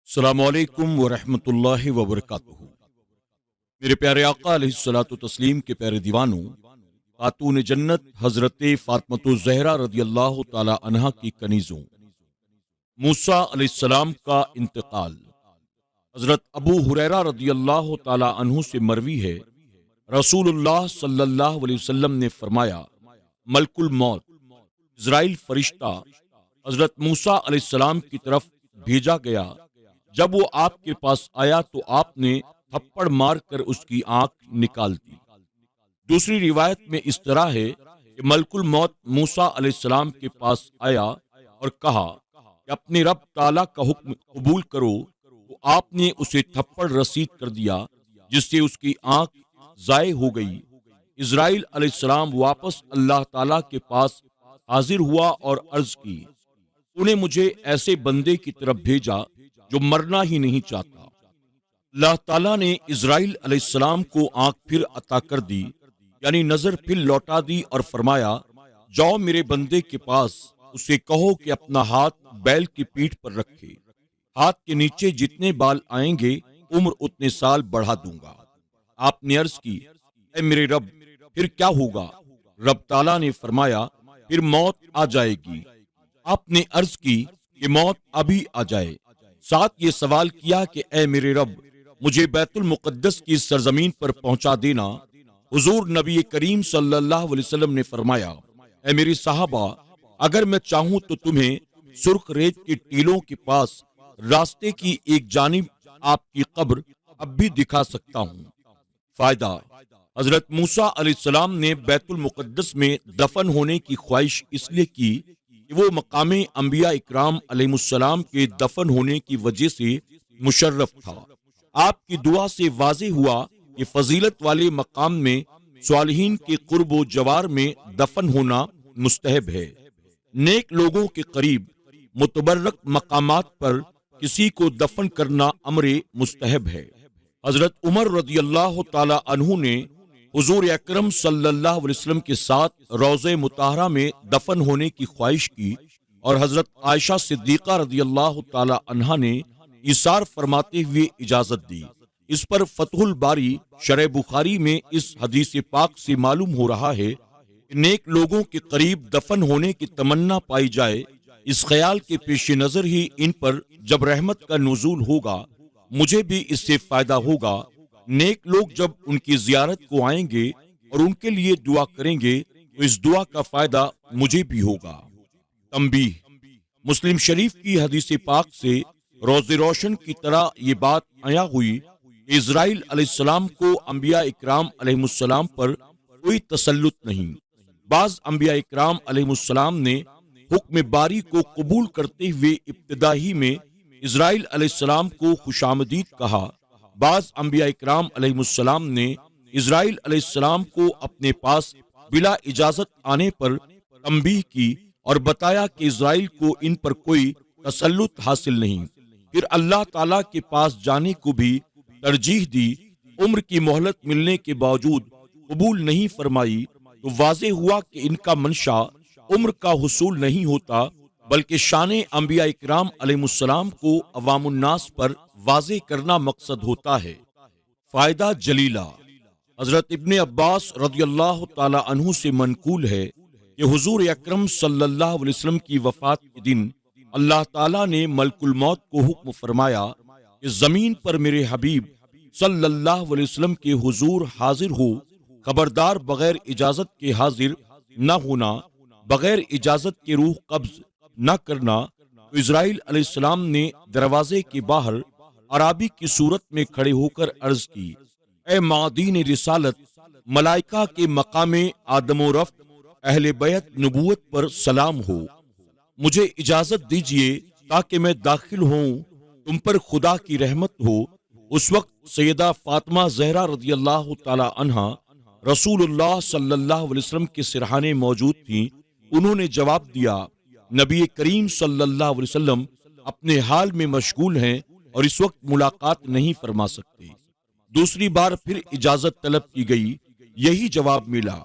السلام علیکم ورحمۃ اللہ وبرکاتہ۔ میرے پیارے آقا علیہ الصلوۃ والتسلیم کے پیارے دیوانوں، خاتون جنت حضرت فاطمۃ الزہرا رضی اللہ تعالی عنہا کی کنیزوں، موسیٰ علیہ السلام کا انتقال۔ حضرت ابو ہریرہ رضی اللہ تعالی عنہ سے مروی ہے، رسول اللہ صلی اللہ علیہ وسلم نے فرمایا، ملک الموت اسرائیل فرشتہ حضرت موسیٰ علیہ السلام کی طرف بھیجا گیا۔ جب وہ آپ کے پاس آیا تو آپ نے تھپڑ مار کر اس کی آنکھ نکال دی۔ دوسری روایت میں اس طرح ہے کہ ملک الموت موسیٰ علیہ السلام کے پاس آیا اور کہا کہ اپنے رب تعالیٰ کا حکم قبول کرو، تو آپ نے اسے تھپڑ رسید کر دیا جس سے اس کی آنکھ ضائع ہو گئی۔ اسرائیل علیہ السلام واپس اللہ تعالیٰ کے پاس حاضر ہوا اور عرض کی، انہیں مجھے ایسے بندے کی طرف بھیجا جو مرنا ہی نہیں چاہتا۔ اللہ تعالیٰ نے اسرائیل علیہ السلام کو آنکھ پھر عطا کر دی، یعنی نظر پھر لوٹا دی، اور فرمایا، جاؤ میرے بندے کے پاس، اسے کہو کہ اپنا ہاتھ بیل کی پیٹھ پر رکھے، ہاتھ کے نیچے جتنے بال آئیں گے عمر اتنے سال بڑھا دوں گا۔ آپ نے عرض کی، اے میرے رب، پھر کیا ہوگا؟ رب تعالیٰ نے فرمایا، پھر موت آ جائے گی۔ آپ نے عرض کی کہ موت ابھی آ جائے۔ ساتھ یہ سوال کیا کہ اے میرے رب، مجھے بیت المقدس کی سرزمین پر پہنچا دینا۔ حضور نبی کریم صلی اللہ علیہ وسلم نے فرمایا، اے میری صحابہ، اگر میں چاہوں تو تمہیں سرخ ریت کے ٹیلوں کے پاس راستے کی ایک جانب آپ کی قبر اب بھی دکھا سکتا ہوں۔ فائدہ: حضرت موسیٰ علیہ السلام نے بیت المقدس میں دفن ہونے کی خواہش اس لیے کی کہ وہ مقام انبیاء اکرام علیہ السلام کے دفن ہونے کی وجہ سے مشرف تھا۔ آپ کی دعا سے واضح ہوا کہ فضیلت والے مقام میں صالحین کے قرب و جوار میں دفن ہونا مستحب ہے۔ نیک لوگوں کے قریب متبرک مقامات پر کسی کو دفن کرنا امر مستحب ہے۔ حضرت عمر رضی اللہ تعالی عنہ نے حضور اکرم صلی اللہ علیہ وسلم کے ساتھ روضہ مطہرہ میں دفن ہونے کی خواہش کی، اور حضرت عائشہ صدیقہ رضی اللہ تعالی عنہا نے ایثار فرماتے ہوئے اجازت دی۔ اس پر فتح الباری شرح بخاری میں اس حدیث پاک سے معلوم ہو رہا ہے کہ نیک لوگوں کے قریب دفن ہونے کی تمنا پائی جائے، اس خیال کے پیش نظر ہی ان پر جب رحمت کا نزول ہوگا، مجھے بھی اس سے فائدہ ہوگا۔ نیک لوگ جب ان کی زیارت کو آئیں گے اور ان کے لیے دعا کریں گے تو اس دعا کا فائدہ مجھے بھی ہوگا۔ تنبیہ: مسلم شریف کی حدیث پاک سے روز روشن کی طرح یہ بات عیاں ہوئی کہ اسرائیل علیہ السلام کو انبیاء اکرام علیہ السلام پر کوئی تسلط نہیں۔ بعض انبیاء اکرام علیہ السلام نے حکم باری کو قبول کرتے ہوئے ابتدا ہی میں اسرائیل علیہ السلام کو خوش آمدید کہا۔ بعض انبیاء اکرام علیہ السلام نے اسرائیل علیہ السلام کو اپنے پاس بلا اجازت آنے پر تنبیہ کی اور بتایا کہ اسرائیل کو ان پر کوئی تسلط حاصل نہیں۔ پھر اللہ تعالیٰ کے پاس جانے کو بھی ترجیح دی۔ عمر کی مہلت ملنے کے باوجود قبول نہیں فرمائی تو واضح ہوا کہ ان کا منشا عمر کا حصول نہیں ہوتا، بلکہ شان انبیاء اکرام علیہ السلام کو عوام الناس پر واضح کرنا مقصد ہوتا ہے۔ فائدہ جلیلہ: حضرت ابن عباس رضی اللہ تعالی عنہ سے منقول ہے کہ حضور اکرم صلی اللہ علیہ وسلم کی وفات کے دن اللہ تعالیٰ نے ملک الموت کو حکم فرمایا کہ زمین پر میرے حبیب صلی اللہ علیہ وسلم کے حضور حاضر ہو، خبردار بغیر اجازت کے حاضر نہ ہونا، بغیر اجازت کے روح قبض نہ کرنا۔ تو اسرائیل علیہ السلام نے دروازے کے باہر عرابی کی صورت میں کھڑے ہو کر عرض کی، اے معدین رسالت، ملائکہ کے مقام آدم و رفت، اہل بیت نبوت پر سلام ہو، مجھے اجازت دیجئے تاکہ میں داخل ہوں، تم پر خدا کی رحمت ہو۔ اس وقت سیدہ فاطمہ زہرا رضی اللہ تعالی عنہا رسول اللہ صلی اللہ علیہ وسلم کے سرحانے موجود تھیں۔ انہوں نے جواب دیا، نبی کریم صلی اللہ علیہ وسلم اپنے حال میں مشغول ہیں اور اس وقت ملاقات نہیں فرما سکتے۔ دوسری بار پھر اجازت طلب کی گئی، یہی جواب ملا۔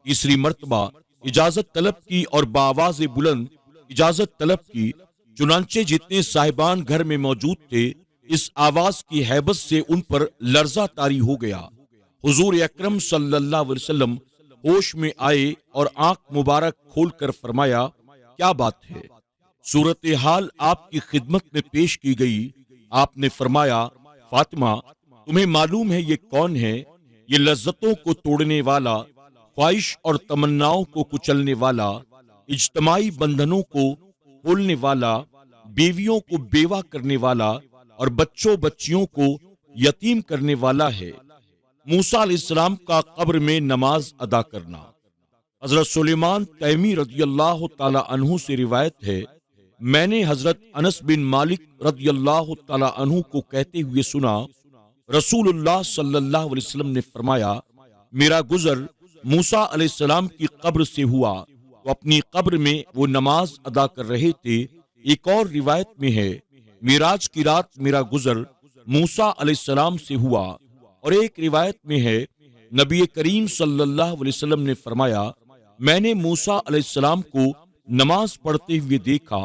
تیسری مرتبہ اجازت طلب کی اور بآواز بلند اجازت طلب کی، چنانچہ جتنے صاحبان گھر میں موجود تھے اس آواز کی ہیبت سے ان پر لرزہ طاری ہو گیا۔ حضور اکرم صلی اللہ علیہ وسلم ہوش میں آئے اور آنکھ مبارک کھول کر فرمایا، کیا بات ہے؟ صورتحال آپ کی خدمت میں پیش کی گئی۔ آپ نے فرمایا، فاطمہ، تمہیں معلوم ہے یہ کون ہے؟ یہ لذتوں کو توڑنے والا، خواہش اور تمناؤں کو کچلنے والا، اجتماعی بندھنوں کو کھولنے والا، بیویوں کو بیوہ کرنے والا اور بچوں بچیوں کو یتیم کرنے والا ہے۔ موسیٰ علیہ السلام کا قبر میں نماز ادا کرنا۔ حضرت سلیمان تیمی رضی اللہ تعالی عنہ سے روایت ہے، میں نے حضرت انس بن مالک رضی اللہ تعالی عنہ کو کہتے ہوئے سنا، رسول اللہ صلی اللہ علیہ وسلم نے فرمایا، میرا گزر موسیٰ علیہ السلام کی قبر سے ہوا تو اپنی قبر میں وہ نماز ادا کر رہے تھے۔ ایک اور روایت میں ہے، معراج کی رات میرا گزر موسیٰ علیہ السلام سے ہوا، اور ایک روایت میں ہے، نبی کریم صلی اللہ علیہ وسلم نے فرمایا، میں نے موسیٰ علیہ السلام کو نماز پڑھتے ہوئے دیکھا،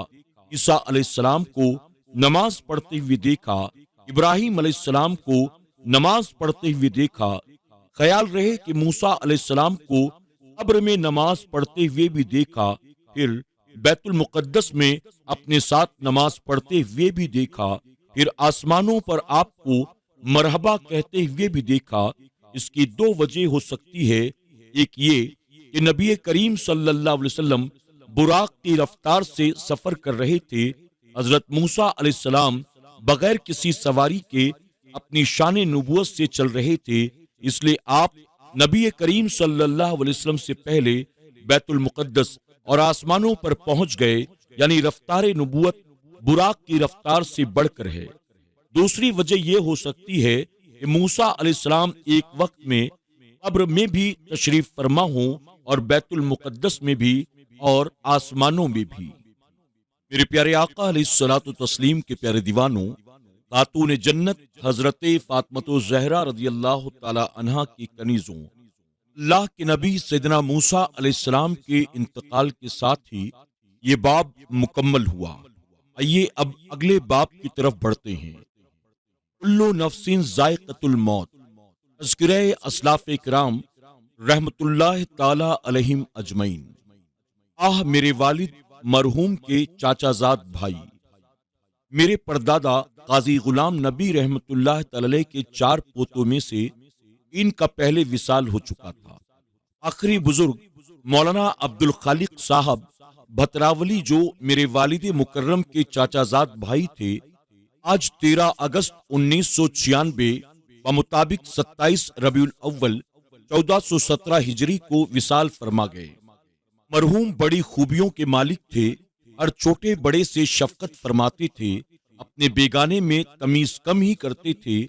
عیسیٰ علیہ السلام کو نماز پڑھتے ہوئے دیکھا، ابراہیم علیہ السلام کو نماز پڑھتے ہوئے دیکھا۔ خیال رہے کہ موسیٰ علیہ السلام کو قبر میں نماز پڑھتے ہوئے بھی دیکھا، پھر بیت المقدس میں اپنے ساتھ نماز پڑھتے ہوئے بھی دیکھا، پھر آسمانوں پر آپ کو مرحبا کہتے ہوئے بھی دیکھا۔ اس کی دو وجہ ہو سکتی ہے، ایک یہ کہ نبی کریم صلی اللہ علیہ وسلم براق کی رفتار سے سفر کر رہے تھے، حضرت موسیٰ علیہ السلام بغیر کسی سواری کے اپنی شان نبوت سے چل رہے تھے، اس لیے آپ نبی کریم صلی اللہ علیہ وسلم سے پہلے بیت المقدس اور آسمانوں پر پہنچ گئے، یعنی رفتار نبوت براق کی رفتار سے بڑھ کر ہے۔ دوسری وجہ یہ ہو سکتی ہے کہ موسیٰ علیہ السلام ایک وقت میں قبر میں بھی تشریف فرما ہوں اور بیت المقدس میں بھی اور آسمانوں میں بھی۔ میرے پیارے آقا علیہ الصلوۃ والتسلیم کے پیارے دیوانوں، خاتون جنت حضرت فاطمہ الزہرا رضی اللہ تعالی عنہا کی کنیزوں، اللہ کے نبی سیدنا موسیٰ علیہ السلام کے انتقال کے ساتھ ہی یہ باب مکمل ہوا۔ آئیے اب اگلے باب کی طرف بڑھتے ہیں۔ کل نفس ذائقۃ الموت، تذکرہ اسلاف کرام رحمت اللہ تعالی علیہم اجمعین۔ میرے والد مرحوم کے چاچا زاد بھائی، میرے پردادا قاضی غلام نبی رحمت اللہ تعالی کے 4 پوتوں میں سے ان کا پہلے وصال ہو چکا تھا۔ آخری بزرگ مولانا عبد الخالق صاحب بھتراولی، جو میرے والد مکرم کے چاچا زاد بھائی تھے، آج 13 اگست 1996 بمطابق 27 ربیع الاول 1417 ہجری کو وصال فرما گئے۔ مرحوم بڑی خوبیوں کے مالک تھے، ہر چھوٹے بڑے سے شفقت فرماتے تھے، اپنے بیگانے میں تمیز کم ہی کرتے تھے،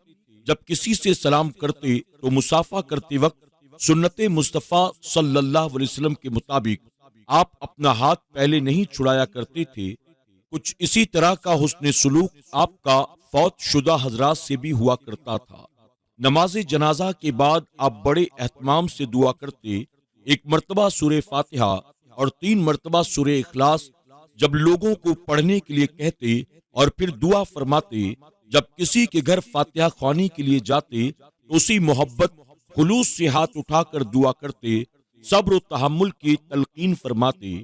جب کسی سے سلام کرتے تو مصافحہ کرتے وقت سنت مصطفیٰ صلی اللہ علیہ وسلم کے مطابق آپ اپنا ہاتھ پہلے نہیں چھڑایا کرتے تھے۔ کچھ اسی طرح کا حسن سلوک آپ کا فوت شدہ حضرات سے بھی ہوا کرتا تھا۔ نماز جنازہ کے بعد آپ بڑے اہتمام سے دعا کرتے، ایک مرتبہ سورہ فاتحہ اور 3 مرتبہ سورہ اخلاص جب لوگوں کو پڑھنے کے لیے کہتے اور پھر دعا فرماتے۔ جب کسی کے گھر فاتحہ خوانی کے لیے جاتے تو اسی محبت خلوص سے ہاتھ اٹھا کر دعا کرتے، صبر و تحمل کی تلقین فرماتے۔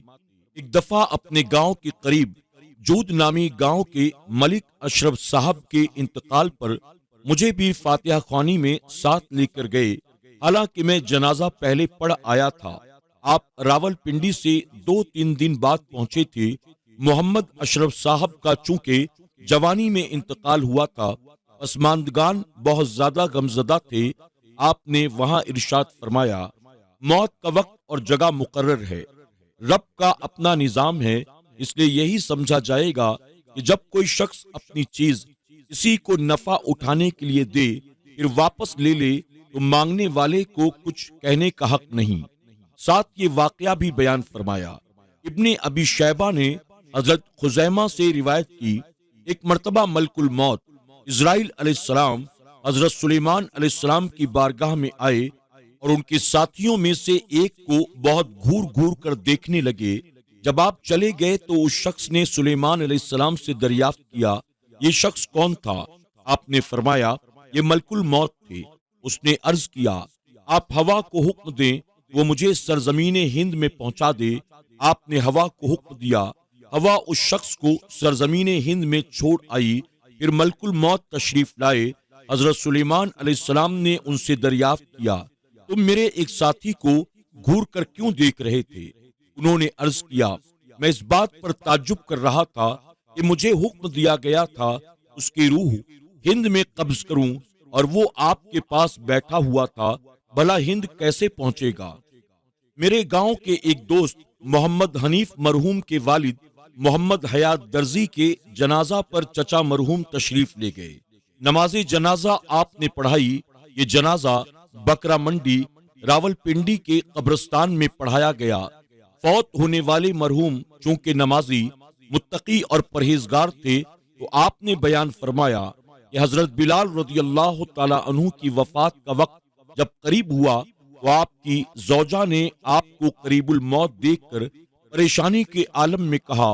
ایک دفعہ اپنے گاؤں کے قریب جود نامی گاؤں کے ملک اشرف صاحب کے انتقال پر مجھے بھی فاتحہ خوانی میں ساتھ لے کر گئے، حالانکہ میں جنازہ پہلے پڑھ آیا تھا۔ آپ راول پنڈی سے 2-3 دن بعد پہنچے تھے۔ محمد اشرف صاحب کا چونکہ جوانی میں انتقال ہوا تھا، پسماندگان بہت زیادہ غمزدہ تھے۔ آپ نے وہاں ارشاد فرمایا، موت کا وقت اور جگہ مقرر ہے، رب کا اپنا نظام ہے، اس لیے یہی سمجھا جائے گا کہ جب کوئی شخص اپنی چیز کسی کو نفع اٹھانے کے لیے دے پھر واپس لے لے تو مانگنے والے کو کچھ کہنے کا حق نہیں۔ ساتھ یہ واقعہ بھی بیان فرمایا۔ ابن ابی شیبہ نے حضرت خزیمہ سے روایت کی، ایک مرتبہ ملک الموت اسرائیل علیہ السلام حضرت سلیمان علیہ السلام کی بارگاہ میں آئے اور ان کے ساتھیوں میں سے ایک کو بہت گھور گھور کر دیکھنے لگے۔ جب آپ چلے گئے تو اس شخص نے سلیمان علیہ السلام سے دریافت کیا، یہ شخص کون تھا؟ آپ نے فرمایا یہ ملک الموت تھے۔ اس نے عرض کیا آپ ہوا کو حکم دیں وہ مجھے سرزمین ہند میں پہنچا دے۔ آپ نے ہوا کو حکم دیا، ہوا اس شخص کو سرزمین ہند میں چھوڑ آئی۔ پھر ملک الموت تشریف لائے۔ حضرت سلیمان علیہ السلام نے ان سے دریافت کیا تم میرے ایک ساتھی کو گھور کر کیوں دیکھ رہے تھے؟ انہوں نے عرض کیا میں اس بات پر تعجب کر رہا تھا کہ مجھے حکم دیا گیا تھا اس کی روح ہند میں قبض کروں اور وہ آپ کے پاس بیٹھا ہوا تھا، بھلا ہند کیسے پہنچے گا؟ میرے گاؤں کے ایک دوست محمد حنیف مرحوم کے والد محمد حیات درزی کے جنازہ پر چچا مرحوم تشریف لے گئے۔ نماز جنازہ آپ نے پڑھائی۔ یہ جنازہ بکرا منڈی راولپنڈی کے قبرستان میں پڑھایا گیا۔ فوت ہونے والے مرحوم چونکہ نمازی، متقی اور پرہیزگار تھے تو آپ نے بیان فرمایا کہ حضرت بلال رضی اللہ تعالی عنہ کی وفات کا وقت جب قریب ہوا تو آپ کی زوجہ نے آپ کو قریب الموت دیکھ کر پریشانی کے عالم میں کہا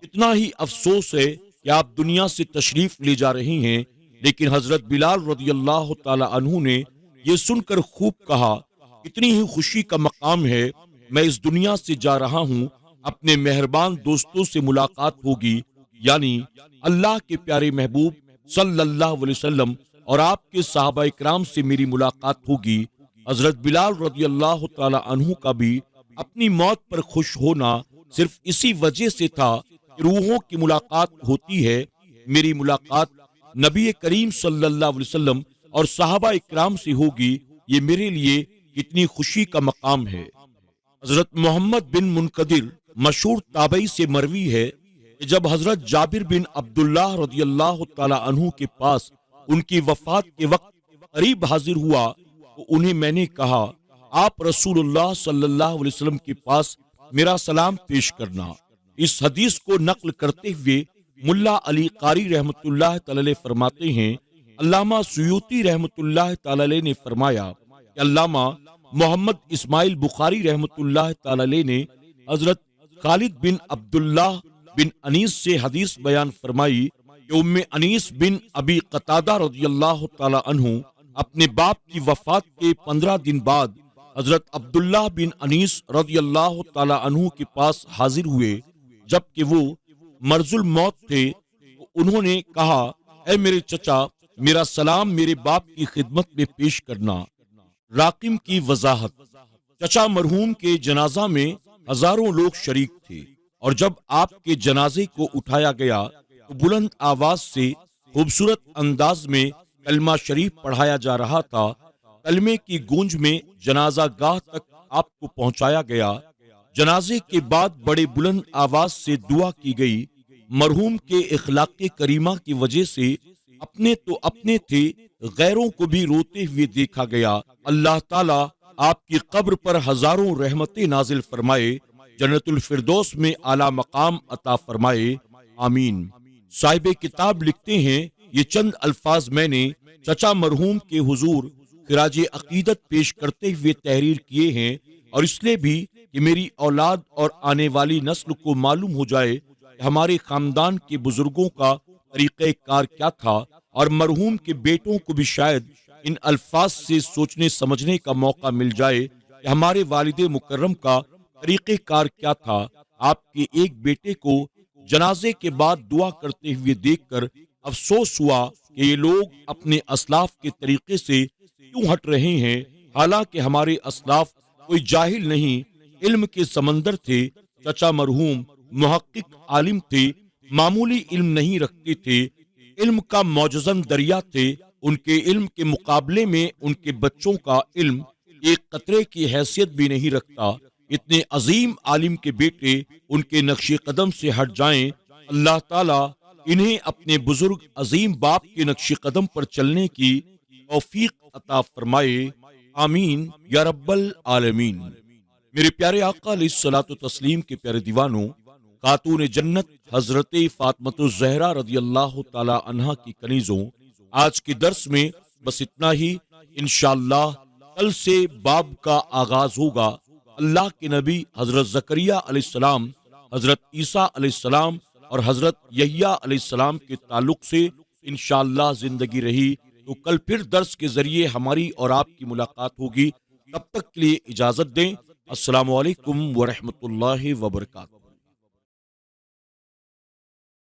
اتنا ہی افسوس ہے کہ آپ دنیا سے تشریف لے جا رہی ہیں، لیکن حضرت بلال رضی اللہ تعالی عنہ نے یہ سن کر خوب کہا اتنی ہی خوشی کا مقام ہے، میں اس دنیا سے جا رہا ہوں، اپنے مہربان دوستوں سے ملاقات ہوگی، یعنی اللہ کے پیارے محبوب صلی اللہ علیہ وسلم اور آپ کے صحابہ اکرام سے میری ملاقات ہوگی۔ حضرت بلال رضی اللہ تعالی عنہ کا بھی اپنی موت پر خوش ہونا صرف اسی وجہ سے تھا کہ روحوں کی ملاقات ہوتی ہے، میری ملاقات نبی کریم صلی اللہ علیہ وسلم اور صحابہ اکرام سے ہوگی، یہ میرے لیے کتنی خوشی کا مقام ہے۔ حضرت محمد بن منقدر مشہور تابعی سے مروی ہے کہ جب حضرت جابر بن عبداللہ رضی اللہ تعالی عنہ کے پاس ان کی وفات کے وقت قریب حاضر ہوا تو انہیں میں نے کہا آپ رسول اللہ صلی اللہ علیہ وسلم کے پاس میرا سلام پیش کرنا۔ اس حدیث کو نقل کرتے ہوئے ملا علی قاری رحمت اللہ تعالی علیہ فرماتے ہیں علامہ سیوطی رحمت اللہ تعالی علیہ نے فرمایا کہ علامہ محمد اسماعیل بخاری رحمت اللہ تعالی علیہ نے حضرت خالد بن عبداللہ بن انیس سے حدیث بیان فرمائی کہ ام انیس بن ابی قتادہ رضی اللہ تعالی عنہ اپنے باپ کی وفات کے 15 دن بعد حضرت عبداللہ بن انیس رضی اللہ تعالی عنہ کے پاس حاضر ہوئے۔ جبکہ وہ مرض الموت تھے تو انہوں نے کہا اے میرے چچا میرا سلام میرے باپ کی خدمت میں پیش کرنا۔ راقم کی وضاحت، چچا مرحوم کے جنازہ میں ہزاروں لوگ شریک تھے اور جب آپ کے جنازے کو اٹھایا گیا تو بلند آواز سے خوبصورت انداز میں کلمہ شریف پڑھایا جا رہا تھا۔ کلمے کی گونج میں جنازہ گاہ تک آپ کو پہنچایا گیا۔ جنازے کے بعد بڑے بلند آواز سے دعا کی گئی۔ مرحوم کے اخلاق کریمہ کی وجہ سے اپنے تو اپنے تھے، غیروں کو بھی روتے ہوئے دیکھا گیا۔ اللہ تعالیٰ آپ کی قبر پر ہزاروں رحمتیں نازل فرمائے، جنت الفردوس میں اعلیٰ مقام عطا فرمائے، آمین۔ صاحب کتاب لکھتے ہیں یہ چند الفاظ میں نے چچا مرحوم کے حضور خراج عقیدت پیش کرتے ہوئے تحریر کیے ہیں، اور اس لیے بھی کہ میری اولاد اور آنے والی نسل کو معلوم ہو جائے کہ ہمارے خاندان کے بزرگوں کا طریقہ کار کیا تھا، اور مرحوم کے بیٹوں کو بھی شاید ان الفاظ سے سوچنے سمجھنے کا موقع مل جائے کہ ہمارے والد مکرم کا طریقہ کار کیا تھا۔ آپ کے ایک بیٹے کو جنازے کے بعد دعا کرتے ہوئے دیکھ کر افسوس ہوا کہ یہ لوگ اپنے اسلاف کے طریقے سے کیوں ہٹ رہے ہیں، حالانکہ ہمارے اسلاف کوئی جاہل نہیں، علم کے سمندر تھے۔ چچا مرحوم محقق عالم تھے، معمولی علم نہیں رکھتے تھے، علم کا معجزن دریا تھے۔ ان کے علم کے مقابلے میں ان کے بچوں کا علم ایک قطرے کی حیثیت بھی نہیں رکھتا۔ اتنے عظیم عالم کے بیٹے ان کے نقش قدم سے ہٹ جائیں، اللہ تعالیٰ انہیں اپنے بزرگ عظیم باپ کے نقش قدم پر چلنے کی توفیق عطا فرمائے، آمین یا رب العالمین۔ میرے پیارے آقا علیہ الصلوۃ والتسلیم کے پیارے دیوانوں، خاتون جنت حضرت فاطمۃ الزہرا رضی اللہ تعالی عنہا کی کنیزوں، آج کے درس میں بس اتنا ہی۔ انشاءاللہ کل سے باب کا آغاز ہوگا۔ اللہ کے نبی حضرت زکریا علیہ السلام، حضرت عیسیٰ علیہ السلام اور حضرت یحییٰ علیہ السلام کے تعلق سے انشاءاللہ زندگی رہی تو کل پھر درس کے ذریعے ہماری اور آپ کی ملاقات ہوگی۔ تب تک کے لیے اجازت دیں۔ السلام علیکم ورحمۃ اللہ وبرکاتہ۔